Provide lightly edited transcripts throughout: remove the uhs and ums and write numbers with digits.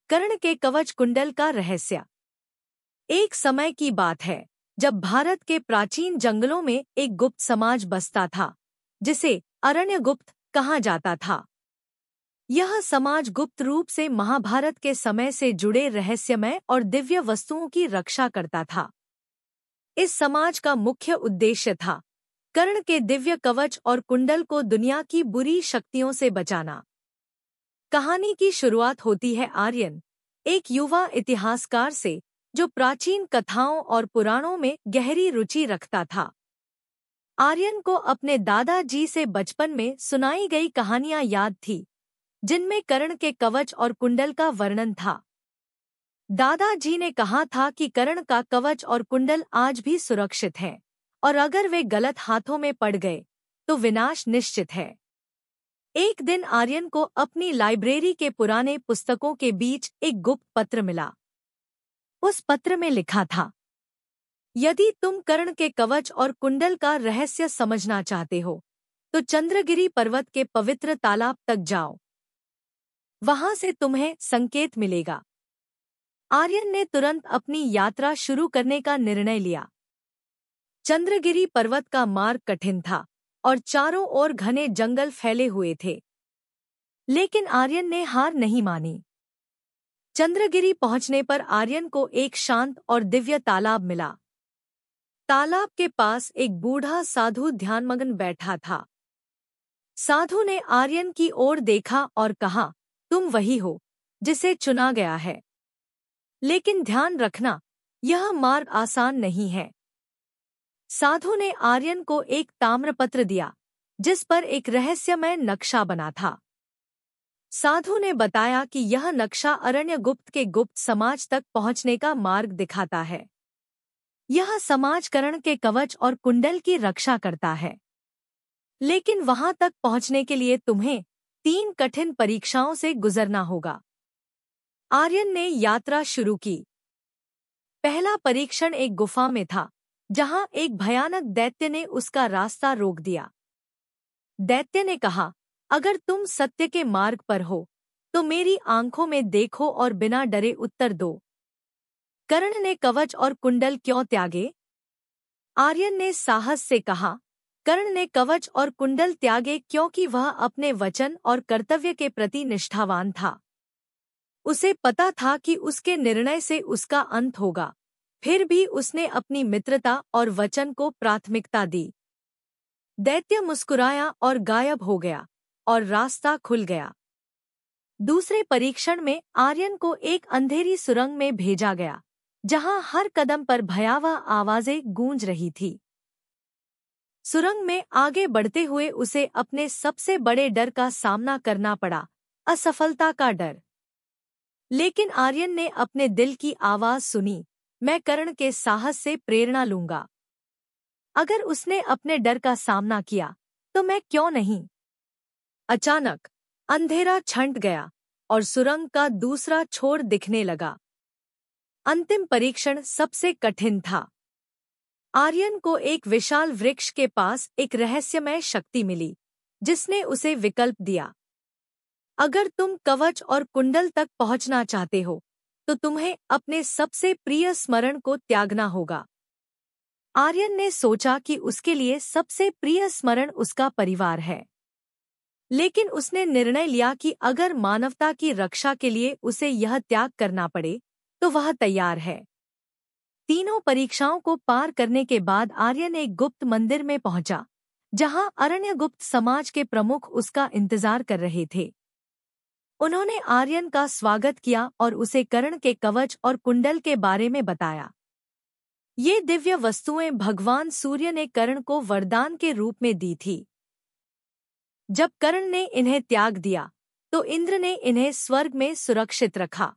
कर्ण के कवच कुंडल का रहस्य। एक समय की बात है जब भारत के प्राचीन जंगलों में एक गुप्त समाज बसता था, जिसे अरण्यगुप्त कहा जाता था। यह समाज गुप्त रूप से महाभारत के समय से जुड़े रहस्यमय और दिव्य वस्तुओं की रक्षा करता था। इस समाज का मुख्य उद्देश्य था कर्ण के दिव्य कवच और कुंडल को दुनिया की बुरी शक्तियों से बचाना। कहानी की शुरुआत होती है आर्यन, एक युवा इतिहासकार से, जो प्राचीन कथाओं और पुराणों में गहरी रुचि रखता था। आर्यन को अपने दादाजी से बचपन में सुनाई गई कहानियां याद थी, जिनमें कर्ण के कवच और कुंडल का वर्णन था। दादाजी ने कहा था कि कर्ण का कवच और कुंडल आज भी सुरक्षित हैं, और अगर वे गलत हाथों में पड़ गए तो विनाश निश्चित है। एक दिन आर्यन को अपनी लाइब्रेरी के पुराने पुस्तकों के बीच एक गुप्त पत्र मिला। उस पत्र में लिखा था, यदि तुम कर्ण के कवच और कुंडल का रहस्य समझना चाहते हो तो चंद्रगिरी पर्वत के पवित्र तालाब तक जाओ, वहां से तुम्हें संकेत मिलेगा। आर्यन ने तुरंत अपनी यात्रा शुरू करने का निर्णय लिया। चंद्रगिरी पर्वत का मार्ग कठिन था और चारों ओर घने जंगल फैले हुए थे, लेकिन आर्यन ने हार नहीं मानी। चंद्रगिरी पहुंचने पर आर्यन को एक शांत और दिव्य तालाब मिला। तालाब के पास एक बूढ़ा साधु ध्यानमग्न बैठा था। साधु ने आर्यन की ओर देखा और कहा, तुम वही हो जिसे चुना गया है, लेकिन ध्यान रखना, यह मार्ग आसान नहीं है। साधु ने आर्यन को एक ताम्रपत्र दिया, जिस पर एक रहस्यमय नक्शा बना था। साधु ने बताया कि यह नक्शा अरण्यगुप्त के गुप्त समाज तक पहुंचने का मार्ग दिखाता है। यह समाज कर्ण के कवच और कुंडल की रक्षा करता है, लेकिन वहां तक पहुंचने के लिए तुम्हें 3 कठिन परीक्षाओं से गुजरना होगा। आर्यन ने यात्रा शुरू की। पहला परीक्षण एक गुफा में था, जहां एक भयानक दैत्य ने उसका रास्ता रोक दिया। दैत्य ने कहा, अगर तुम सत्य के मार्ग पर हो तो मेरी आंखों में देखो और बिना डरे उत्तर दो। कर्ण ने कवच और कुंडल क्यों त्यागे? आर्यन ने साहस से कहा, कर्ण ने कवच और कुंडल त्यागे क्योंकि वह अपने वचन और कर्तव्य के प्रति निष्ठावान था। उसे पता था कि उसके निर्णय से उसका अंत होगा, फिर भी उसने अपनी मित्रता और वचन को प्राथमिकता दी। दैत्य मुस्कुराया और गायब हो गया, और रास्ता खुल गया। दूसरे परीक्षण में आर्यन को एक अंधेरी सुरंग में भेजा गया, जहां हर कदम पर भयावह आवाजें गूंज रही थी। सुरंग में आगे बढ़ते हुए उसे अपने सबसे बड़े डर का सामना करना पड़ा, असफलता का डर। लेकिन आर्यन ने अपने दिल की आवाज सुनी, मैं कर्ण के साहस से प्रेरणा लूंगा। अगर उसने अपने डर का सामना किया तो मैं क्यों नहीं? अचानक अंधेरा छंट गया और सुरंग का दूसरा छोर दिखने लगा। अंतिम परीक्षण सबसे कठिन था। आर्यन को एक विशाल वृक्ष के पास एक रहस्यमय शक्ति मिली, जिसने उसे विकल्प दिया। अगर तुम कवच और कुंडल तक पहुंचना चाहते हो तो तुम्हें अपने सबसे प्रिय स्मरण को त्यागना होगा। आर्यन ने सोचा कि उसके लिए सबसे प्रिय स्मरण उसका परिवार है, लेकिन उसने निर्णय लिया कि अगर मानवता की रक्षा के लिए उसे यह त्याग करना पड़े तो वह तैयार है। तीनों परीक्षाओं को पार करने के बाद आर्यन एक गुप्त मंदिर में पहुंचा, जहां अरण्यगुप्त समाज के प्रमुख उसका इंतजार कर रहे थे। उन्होंने आर्यन का स्वागत किया और उसे कर्ण के कवच और कुंडल के बारे में बताया। ये दिव्य वस्तुएं भगवान सूर्य ने कर्ण को वरदान के रूप में दी थी। जब कर्ण ने इन्हें त्याग दिया तो इंद्र ने इन्हें स्वर्ग में सुरक्षित रखा,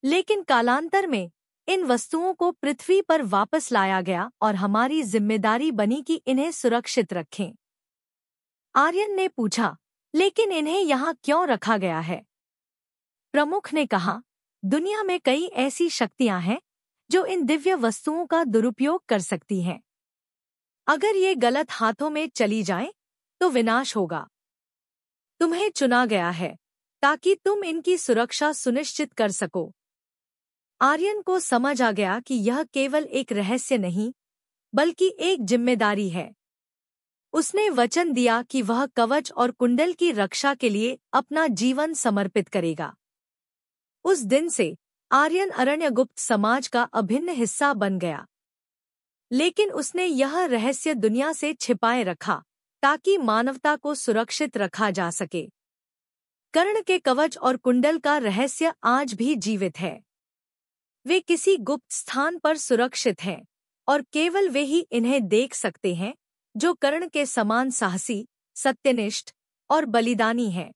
लेकिन कालांतर में इन वस्तुओं को पृथ्वी पर वापस लाया गया और हमारी जिम्मेदारी बनी कि इन्हें सुरक्षित रखें। आर्यन ने पूछा, लेकिन इन्हें यहाँ क्यों रखा गया है? प्रमुख ने कहा, दुनिया में कई ऐसी शक्तियां हैं जो इन दिव्य वस्तुओं का दुरुपयोग कर सकती हैं। अगर ये गलत हाथों में चली जाएं तो विनाश होगा। तुम्हें चुना गया है, ताकि तुम इनकी सुरक्षा सुनिश्चित कर सको। आर्यन को समझ आ गया कि यह केवल एक रहस्य नहीं, बल्कि एक जिम्मेदारी है। उसने वचन दिया कि वह कवच और कुंडल की रक्षा के लिए अपना जीवन समर्पित करेगा। उस दिन से आर्यन अरण्यगुप्त समाज का अभिन्न हिस्सा बन गया। लेकिन उसने यह रहस्य दुनिया से छिपाए रखा, ताकि मानवता को सुरक्षित रखा जा सके। कर्ण के कवच और कुंडल का रहस्य आज भी जीवित है। वे किसी गुप्त स्थान पर सुरक्षित हैं, और केवल वे ही इन्हें देख सकते हैं, जो कर्ण के समान साहसी, सत्यनिष्ठ और बलिदानी हैं।